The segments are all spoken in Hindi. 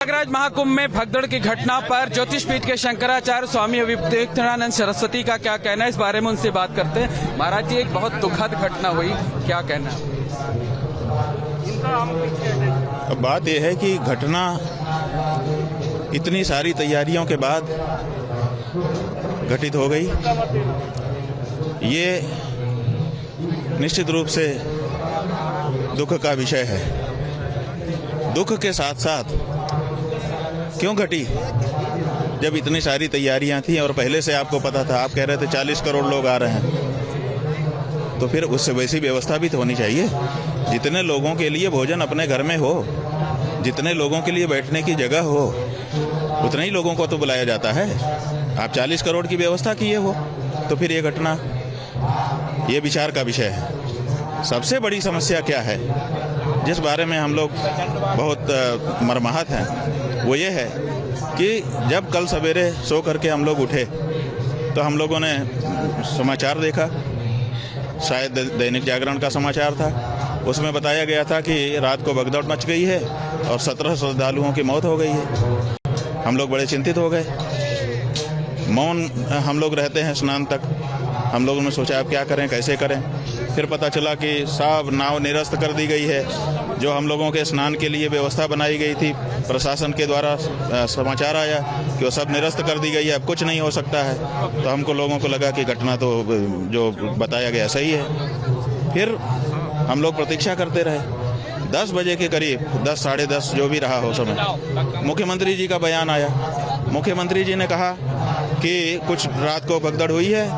प्रयागराज महाकुंभ में भगदड़ की घटना पर ज्योतिषपीठ के शंकराचार्य स्वामी अविवेकानंद सरस्वती का क्या कहना है, इस बारे में उनसे बात करते हैं। महाराज जी, एक बहुत दुखद घटना हुई, क्या कहना है? बात यह है कि घटना इतनी सारी तैयारियों के बाद घटित हो गई। ये निश्चित रूप से दुख का विषय है। दुख के साथ साथ क्यों घटी, जब इतनी सारी तैयारियां थी और पहले से आपको पता था, आप कह रहे थे 40 करोड़ लोग आ रहे हैं, तो फिर उससे वैसी व्यवस्था भी तो होनी चाहिए। जितने लोगों के लिए भोजन अपने घर में हो, जितने लोगों के लिए बैठने की जगह हो, उतने ही लोगों को तो बुलाया जाता है। आप 40 करोड़ की व्यवस्था किए हो, तो फिर ये घटना, ये विचार का विषय है। सबसे बड़ी समस्या क्या है, जिस बारे में हम लोग बहुत मर्माहत हैं, वो ये है कि जब कल सवेरे सो करके हम लोग उठे तो हम लोगों ने समाचार देखा, शायद दैनिक जागरण का समाचार था। उसमें बताया गया था कि रात को भगदड़ मच गई है और 17 श्रद्धालुओं की मौत हो गई है। हम लोग बड़े चिंतित हो गए। मौन हम लोग रहते हैं स्नान तक। हम लोगों ने सोचा अब क्या करें, कैसे करें। फिर पता चला कि सब नाव निरस्त कर दी गई है। जो हम लोगों के स्नान के लिए व्यवस्था बनाई गई थी, प्रशासन के द्वारा समाचार आया कि वो सब निरस्त कर दी गई है, अब कुछ नहीं हो सकता है। तो हमको लोगों को लगा कि घटना तो जो बताया गया सही है। फिर हम लोग प्रतीक्षा करते रहे। 10 बजे के करीब, 10 साढ़े 10 जो भी रहा हो समय, मुख्यमंत्री जी का बयान आया। मुख्यमंत्री जी ने कहा कि कुछ रात को भगदड़ हुई है,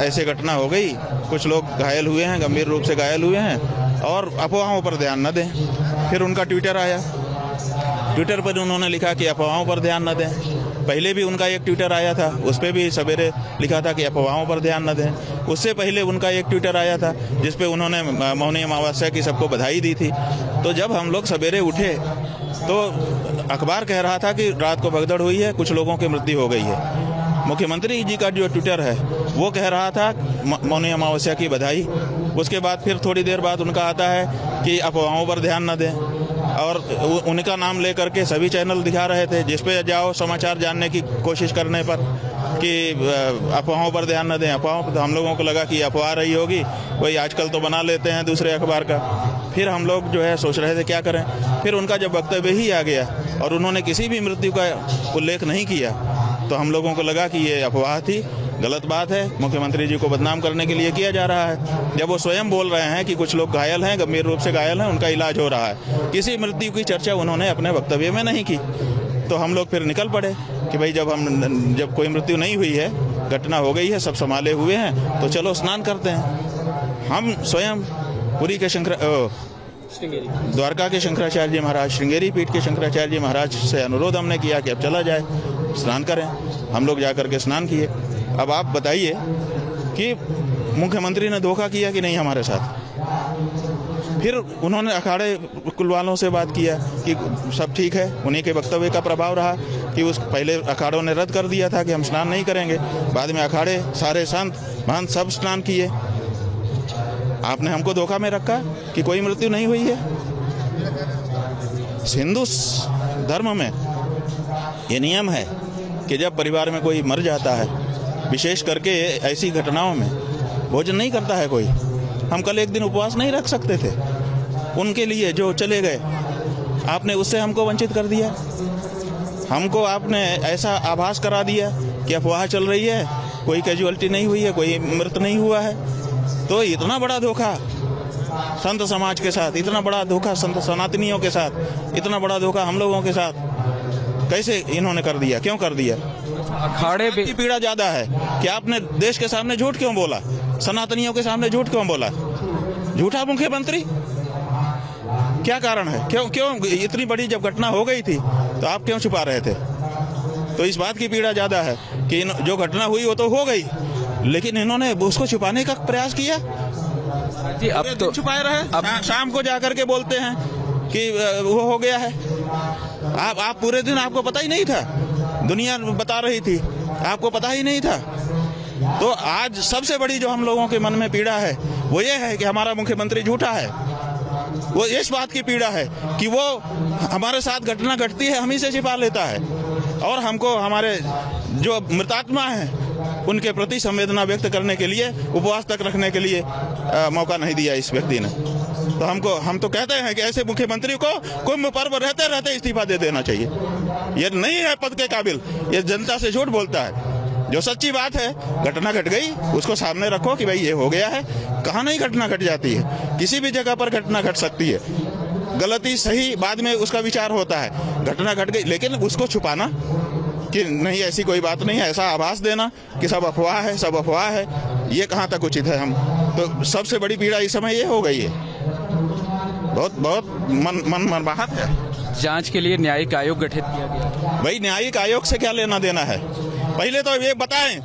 ऐसे घटना हो गई, कुछ लोग घायल हुए हैं, गंभीर रूप से घायल हुए हैं, और अफवाहों पर ध्यान न दें। फिर उनका ट्विटर आया। ट्विटर पर उन्होंने लिखा कि अफवाहों पर ध्यान न दें। पहले भी उनका एक ट्विटर आया था, उस पर भी सवेरे लिखा था कि अफवाहों पर ध्यान न दें। उससे पहले उनका एक ट्विटर आया था जिस पे उन्होंने मौनी अमावस्या की सबको बधाई दी थी। तो जब हम लोग सवेरे उठे तो अखबार कह रहा था कि रात को भगदड़ हुई है, कुछ लोगों की मृत्यु हो गई है। मुख्यमंत्री जी का जो ट्विटर है वो कह रहा था मौनी अमावस्या की बधाई। उसके बाद फिर थोड़ी देर बाद उनका आता है कि अफवाहों पर ध्यान न दें, और उनका नाम लेकर के सभी चैनल दिखा रहे थे, जिस पे जाओ समाचार जानने की कोशिश करने पर कि अफवाहों पर ध्यान न दें। अफवाहों पर हम लोगों को लगा कि अफवाह रही होगी, वही आजकल तो बना लेते हैं दूसरे अखबार का। फिर हम लोग जो है सोच रहे थे क्या करें। फिर उनका जब वक्तव्य ही आ गया और उन्होंने किसी भी मृत्यु का उल्लेख नहीं किया, तो हम लोगों को लगा कि ये अफवाह थी, गलत बात है, मुख्यमंत्री जी को बदनाम करने के लिए किया जा रहा है। जब वो स्वयं बोल रहे हैं कि कुछ लोग घायल हैं, गंभीर रूप से घायल हैं, उनका इलाज हो रहा है, किसी मृत्यु की चर्चा उन्होंने अपने वक्तव्य में नहीं की। तो हम लोग फिर निकल पड़े कि भाई जब कोई मृत्यु नहीं हुई है, घटना हो गई है, सब संभाले हुए हैं, तो चलो स्नान करते हैं। हम स्वयं पुरी के द्वारका के शंकराचार्य जी महाराज, श्रृंगेरी पीठ के शंकराचार्य जी महाराज से अनुरोध हमने किया कि अब चला जाए, स्नान करें। हम लोग जाकर के स्नान किए। अब आप बताइए कि मुख्यमंत्री ने धोखा किया कि नहीं हमारे साथ। फिर उन्होंने अखाड़े कुल वालों से बात किया कि सब ठीक है। उन्हीं के वक्तव्य का प्रभाव रहा कि उस पहले अखाड़ों ने रद्द कर दिया था कि हम स्नान नहीं करेंगे, बाद में अखाड़े सारे संत महंत सब स्नान किए। आपने हमको धोखा में रखा कि कोई मृत्यु नहीं हुई है। हिंदू धर्म में ये नियम है कि जब परिवार में कोई मर जाता है, विशेष करके ऐसी घटनाओं में, भोजन नहीं करता है कोई। हम कल एक दिन उपवास नहीं रख सकते थे उनके लिए जो चले गए। आपने उससे हमको वंचित कर दिया। हमको आपने ऐसा आभास करा दिया कि अफवाह चल रही है, कोई कैजुअलिटी नहीं हुई है, कोई मृत नहीं हुआ है। तो इतना बड़ा धोखा संत समाज के साथ, इतना बड़ा धोखा संत सनातनियों के साथ, इतना बड़ा धोखा हम लोगों के साथ कैसे इन्होंने कर दिया, क्यों कर दिया? अखाड़े की पीड़ा ज्यादा है कि आपने देश के सामने झूठ क्यों बोला, सनातनियों के सामने झूठ क्यों बोला? झूठा मुख्यमंत्री, क्या कारण है? क्यों इतनी बड़ी जब घटना हो गई थी तो आप क्यों छुपा रहे थे? तो इस बात की पीड़ा ज्यादा है कि जो घटना हुई वो तो हो गई, लेकिन इन्होंने उसको छुपाने का प्रयास किया जी। अब तो छुपाए रहे। अब शाम को जाकर के बोलते हैं कि वो हो गया है। आप पूरे दिन आपको पता ही नहीं था, दुनिया बता रही थी, आपको पता ही नहीं था। तो आज सबसे बड़ी जो हम लोगों के मन में पीड़ा है वो ये है कि हमारा मुख्यमंत्री झूठा है। वो इस बात की पीड़ा है कि वो हमारे साथ घटना घटती है, हम ही से छिपा लेता है और हमको हमारे जो मृतात्मा हैं उनके प्रति संवेदना व्यक्त करने के लिए, उपवास तक रखने के लिए मौका नहीं दिया इस व्यक्ति ने। तो हम तो कहते हैं कि ऐसे मुख्यमंत्री को कुंभ पर्व रहते रहते इस्तीफा दे देना चाहिए। ये नहीं है पद के काबिल, ये जनता से झूठ बोलता है। जो सच्ची बात है, घटना घट गई, उसको सामने रखो कि भाई ये हो गया है। कहाँ नहीं घटना घट जाती है, किसी भी जगह पर घटना घट सकती है। गलती सही बाद में उसका विचार होता है। घटना घट गई, लेकिन उसको छुपाना कि नहीं ऐसी कोई बात नहीं है, ऐसा आभास देना कि सब अफवाह है, सब अफवाह है, ये कहाँ तक उचित है। हम तो सबसे बड़ी पीड़ा इस समय ये हो गई है, बहुत बहुत मनमर्माहत है। जांच के लिए न्यायिक आयोग गठित किया गया। भाई न्यायिक आयोग से क्या लेना देना है? पहले तो ये बताएं,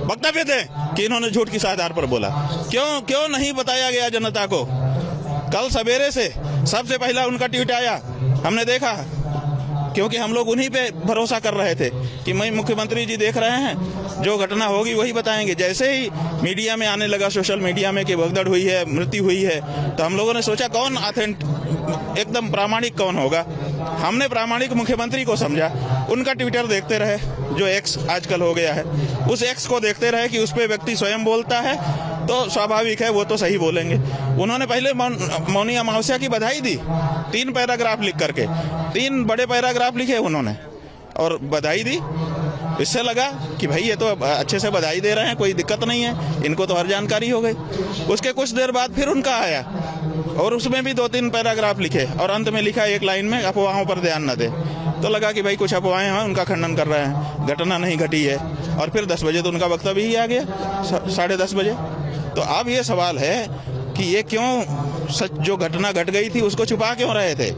वक्तव्य दें कि इन्होंने झूठ किस आधार पर बोला। क्यों नहीं बताया गया जनता को? कल सवेरे से सबसे पहला उनका ट्वीट आया, हमने देखा, क्योंकि हम लोग उन्हीं पे भरोसा कर रहे थे कि मैं मुख्यमंत्री जी देख रहे हैं, जो घटना होगी वही बताएंगे। जैसे ही मीडिया में आने लगा, सोशल मीडिया में, कि भगदड़ हुई है, मृत्यु हुई है, तो हम लोगों ने सोचा कौन एकदम प्रामाणिक कौन होगा। हमने प्रामाणिक मुख्यमंत्री को समझा। उनका ट्विटर देखते रहे, जो एक्स आजकल हो गया है, उस एक्स को देखते रहे कि उस पर व्यक्ति स्वयं बोलता है तो स्वाभाविक है वो तो सही बोलेंगे। उन्होंने पहले मौनी अमावस्या की बधाई दी, 3 पैराग्राफ लिख करके, 3 बड़े पैराग्राफ लिखे उन्होंने और बधाई दी। इससे लगा कि भाई ये तो अच्छे से बधाई दे रहे हैं, कोई दिक्कत नहीं है, इनको तो हर जानकारी हो गई। उसके कुछ देर बाद फिर उनका आया और उसमें भी 2-3 पैराग्राफ लिखे और अंत में लिखा एक लाइन में, अफवाहों पर ध्यान न दे। तो लगा कि भाई कुछ अफवाहें हैं, उनका खंडन कर रहे हैं, घटना नहीं घटी है। और फिर 10 बजे तो उनका वक्तव्य ही आ गया, 10:30 बजे। तो अब ये सवाल है कि ये क्यों सच जो घटना घट गई थी उसको छुपा क्यों रहे थे?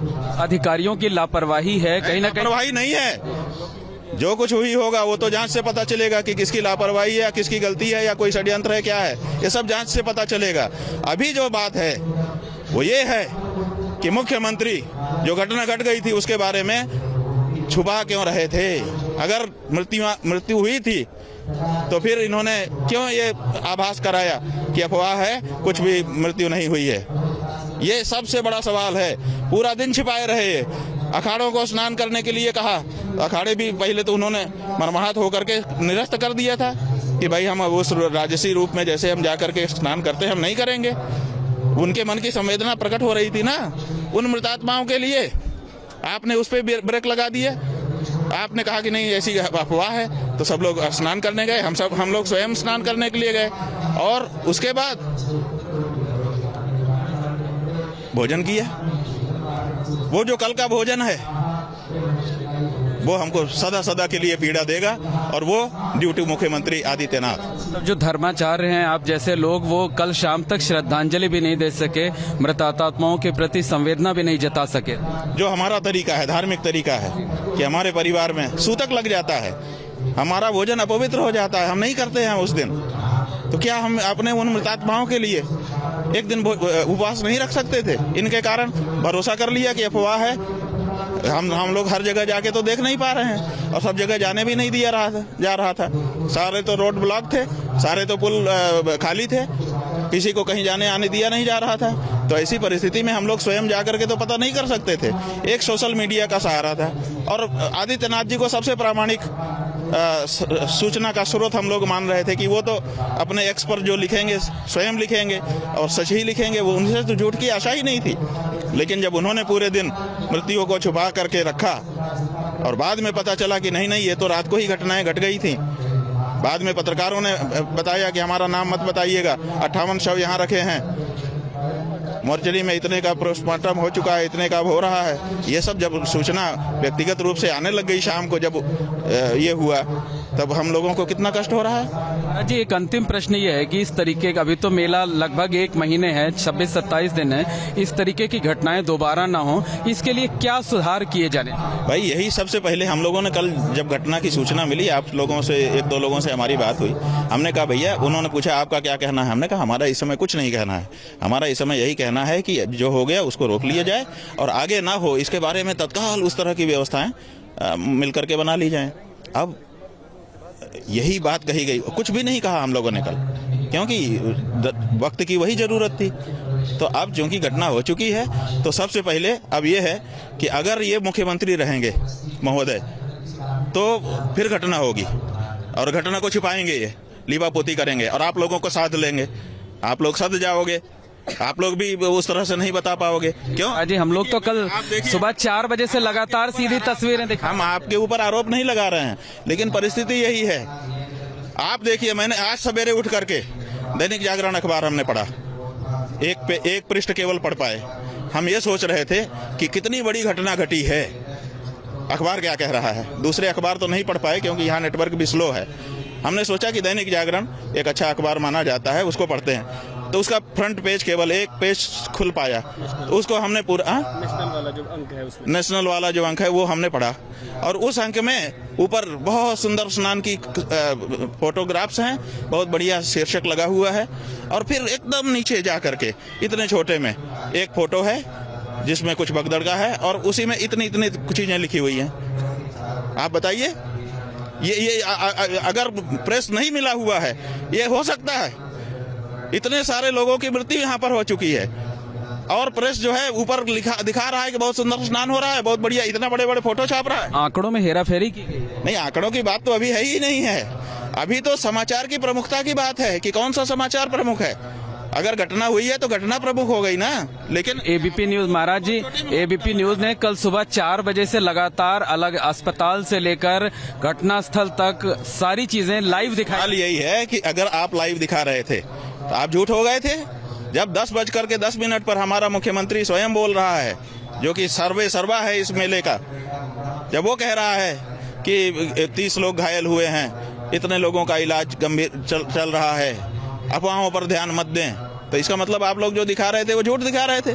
अधिकारियों की लापरवाही है, कहीं ना कहीं लापरवाही नहीं है। जो कुछ हुई होगा वो तो जांच से पता चलेगा कि किसकी लापरवाही है या किसकी गलती है या कोई षड्यंत्र है, क्या है, ये सब जांच से पता चलेगा। अभी जो बात है वो ये है कि मुख्यमंत्री जो घटना घट गई थी उसके बारे में छुपा क्यों रहे थे? अगर मृत्यु हुई थी तो फिर इन्होंने क्यों ये आभास कराया कि अफवाह है, कुछ भी मृत्यु नहीं हुई है? ये सबसे बड़ा सवाल है। पूरा दिन छिपाए रहे। अखाड़ों को स्नान करने के लिए कहा, अखाड़े भी पहले तो उन्होंने मरमाहत होकर के निरस्त कर दिया था कि भाई हम उस राजसी रूप में जैसे हम जाकर के स्नान करते हैं हम नहीं करेंगे। उनके मन की संवेदना प्रकट हो रही थी ना उन मृतात्माओं के लिए। आपने उस पर ब्रेक लगा दिया। आपने कहा कि नहीं ऐसी अफवाह है, तो सब लोग स्नान करने गए, हम लोग स्वयं स्नान करने के लिए गए और उसके बाद भोजन किया। वो जो कल का भोजन है वो हमको सदा सदा के लिए पीड़ा देगा और वो ड्यूटी मुख्यमंत्री आदित्यनाथ। जो धर्माचार्य हैं आप जैसे लोग, वो कल शाम तक श्रद्धांजलि भी नहीं दे सके, मृतात्माओं के प्रति संवेदना भी नहीं जता सके। जो हमारा तरीका है, धार्मिक तरीका है कि हमारे परिवार में सूतक लग जाता है, हमारा भोजन अपवित्र हो जाता है, हम नहीं करते हैं उस दिन, तो क्या हम अपने उन मृतात्माओं के लिए एक दिन उपवास नहीं रख सकते थे? इनके कारण भरोसा कर लिया कि अफवाह है। हम लोग हर जगह जाके तो देख नहीं पा रहे हैं और सब जगह जाने भी नहीं दिया जा रहा था। सारे तो रोड ब्लॉक थे, सारे तो पुल खाली थे, किसी को कहीं जाने आने दिया नहीं जा रहा था। तो ऐसी परिस्थिति में हम लोग स्वयं जाकर के तो पता नहीं कर सकते थे। एक सोशल मीडिया का सहारा था और आदित्यनाथ जी को सबसे प्रामाणिक सूचना का स्रोत हम लोग मान रहे थे कि वो तो अपने एक्स पर जो लिखेंगे स्वयं लिखेंगे और सच ही लिखेंगे, वो उनसे तो झूठ की आशा ही नहीं थी। लेकिन जब उन्होंने पूरे दिन मृत्यु को छुपा करके रखा और बाद में पता चला कि नहीं ये तो रात को ही घटनाएं घट गई थी, बाद में पत्रकारों ने बताया कि हमारा नाम मत बताइएगा, 58 शव यहाँ रखे हैं, मोर्चरी में इतने का पोस्टमार्टम हो चुका है, इतने का हो रहा है। ये सब जब सूचना व्यक्तिगत रूप से आने लग गई शाम को, जब ये हुआ तब हम लोगों को कितना कष्ट हो रहा है। जी एक अंतिम प्रश्न ये है कि इस तरीके का, अभी तो मेला लगभग 1 महीने है, 26-27 दिन है, इस तरीके की घटनाएं दोबारा ना हो, इसके लिए क्या सुधार किए जाने? भाई यही सबसे पहले हम लोगों ने कल जब घटना की सूचना मिली, आप लोगों से 1-2 लोगों से हमारी बात हुई, हमने कहा भैया, उन्होंने पूछा आपका क्या कहना है, हमने कहा हमारा इस समय कुछ नहीं कहना है, हमारा इस समय यही कहना है कि जो हो गया उसको रोक लिया जाए और आगे ना हो इसके बारे में तत्काल उस तरह की व्यवस्थाएं मिलकर के बना ली जाएं। अब यही बात कही गई, कुछ भी नहीं कहा हम लोगों ने कल, क्योंकि वक्त की वही जरूरत थी। तो अब चूंकि घटना हो चुकी है तो सबसे पहले अब ये है कि अगर ये मुख्यमंत्री रहेंगे महोदय तो फिर घटना होगी और घटना को छिपाएंगे, ये लीपापोती करेंगे और आप लोगों को साथ लेंगे, आप लोग सद जाओगे, आप लोग भी उस तरह से नहीं बता पाओगे। क्यों? अजी हम लोग तो कल सुबह 4 बजे से लगातार सीधी तस्वीरें दिखा। हम आपके ऊपर आरोप नहीं लगा रहे हैं, लेकिन परिस्थिति यही है। आप देखिए, मैंने आज सवेरे उठ करके दैनिक जागरण अखबार हमने पढ़ा, एक पृष्ठ केवल पढ़ पाए। हम ये सोच रहे थे कि कितनी बड़ी घटना घटी है, अखबार क्या कह रहा है। दूसरे अखबार तो नहीं पढ़ पाए क्योंकि यहाँ नेटवर्क भी स्लो है। हमने सोचा कि दैनिक जागरण एक अच्छा अखबार माना जाता है, उसको पढ़ते हैं। तो उसका फ्रंट पेज केवल एक पेज खुल पाया, तो उसको हमने पूरा नेशनल वाला जो अंक है वो हमने पढ़ा। और उस अंक में ऊपर बहुत सुंदर स्नान की फोटोग्राफ्स हैं, बहुत बढ़िया शीर्षक लगा हुआ है। और फिर एकदम नीचे जा करके इतने छोटे में एक फोटो है जिसमें कुछ भगदड़ का है और उसी में इतनी चीजें लिखी हुई हैं। आप बताइए, ये अगर प्रेस नहीं मिला हुआ है, ये हो सकता है? इतने सारे लोगों की मृत्यु यहाँ पर हो चुकी है और प्रेस जो है ऊपर दिखा रहा है कि बहुत सुंदर स्नान हो रहा है, बहुत बढ़िया, इतना बड़े बड़े फोटो छाप रहा है। आंकड़ों में हेराफेरी की नहीं, आंकड़ों की बात तो अभी है ही नहीं है। अभी तो समाचार की प्रमुखता की बात है कि कौन सा समाचार प्रमुख है। अगर घटना हुई है तो घटना प्रमुख हो गई ना। लेकिन एबीपी न्यूज, महाराज जी, एबीपी न्यूज ने कल सुबह 4 बजे से लगातार अलग अस्पताल से लेकर घटना स्थल तक सारी चीजें लाइव दिखाई। हाल यही है कि अगर आप लाइव दिखा रहे थे तो आप झूठ हो गए थे। जब 10:10 पर हमारा मुख्यमंत्री स्वयं बोल रहा है, जो कि सर्वे सर्वा है इस मेले का, जब वो कह रहा है कि 30 लोग घायल हुए हैं, इतने लोगों का इलाज गंभीर चल रहा है, अफवाहों पर ध्यान मत दें, तो इसका मतलब आप लोग जो दिखा रहे थे वो झूठ दिखा रहे थे।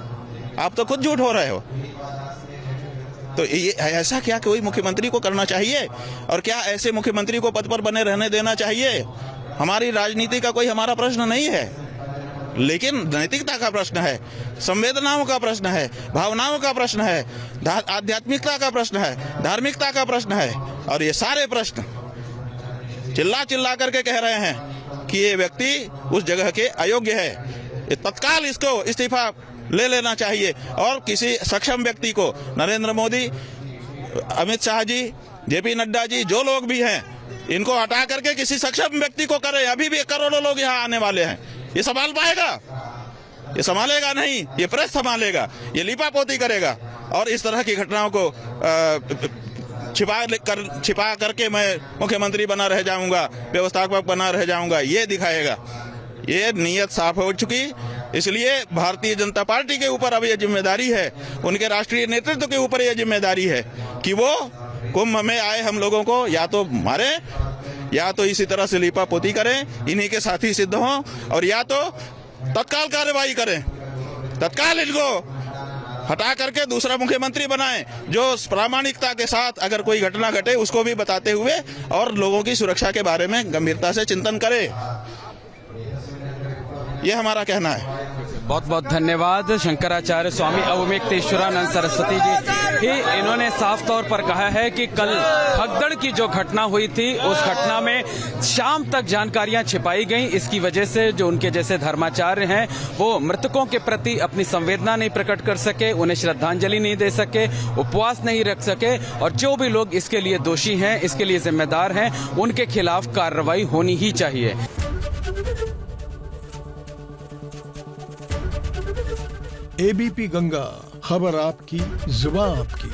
आप तो खुद झूठ हो रहे हो। तो ये ऐसा क्या कोई मुख्यमंत्री को करना चाहिए? और क्या ऐसे मुख्यमंत्री को पद पर बने रहने देना चाहिए? हमारी राजनीति का कोई हमारा प्रश्न नहीं है, लेकिन नैतिकता का प्रश्न है, संवेदनाओं का प्रश्न है, भावनाओं का प्रश्न है, आध्यात्मिकता का प्रश्न है, धार्मिकता का प्रश्न है। और ये सारे प्रश्न चिल्ला चिल्ला करके कह रहे हैं कि ये व्यक्ति उस जगह के अयोग्य है, तत्काल इसको इस्तीफा ले लेना चाहिए और किसी सक्षम व्यक्ति को, नरेंद्र मोदी, अमित शाह जी, जेपी नड्डा जी, जो लोग भी हैं, इनको हटा करके किसी सक्षम व्यक्ति को करें। अभी भी करोड़ों लोग यहाँ आने वाले हैं, ये संभाल पाएगा? ये संभालेगा नहीं, ये प्रेस संभालेगा, ये लीपापोती करेगा। और इस तरह की घटनाओं को छिपा करके मैं मुख्यमंत्री बना रह जाऊंगा, व्यवस्थापक बना रह जाऊंगा, ये दिखाएगा। ये नीयत साफ हो चुकी। इसलिए भारतीय जनता पार्टी के ऊपर अब ये जिम्मेदारी है, उनके राष्ट्रीय नेतृत्व के ऊपर ये जिम्मेदारी है कि वो कुंभ में आए हम लोगों को या तो मारे, या तो इसी तरह से लीपापोती करें, इन्हीं के साथी सिद्ध हों, और या तो तत्काल कार्रवाई करें, तत्काल इनको हटा करके दूसरा मुख्यमंत्री बनाएं, जो प्रामाणिकता के साथ अगर कोई घटना घटे उसको भी बताते हुए और लोगों की सुरक्षा के बारे में गंभीरता से चिंतन करे। ये हमारा कहना है। बहुत बहुत धन्यवाद शंकराचार्य स्वामी अवमेक्तेश्वरानंद सरस्वती जी। इन्होंने साफ तौर पर कहा है कि कल भगदड़ की जो घटना हुई थी, उस घटना में शाम तक जानकारियां छिपाई गईं। इसकी वजह से जो उनके जैसे धर्माचार्य हैं वो मृतकों के प्रति अपनी संवेदना नहीं प्रकट कर सके, उन्हें श्रद्धांजलि नहीं दे सके, उपवास नहीं रख सके। और जो भी लोग इसके लिए दोषी हैं, इसके लिए जिम्मेदार हैं, उनके खिलाफ कार्रवाई होनी ही चाहिए। एबीपी गंगा, खबर आपकी, जुबान आपकी।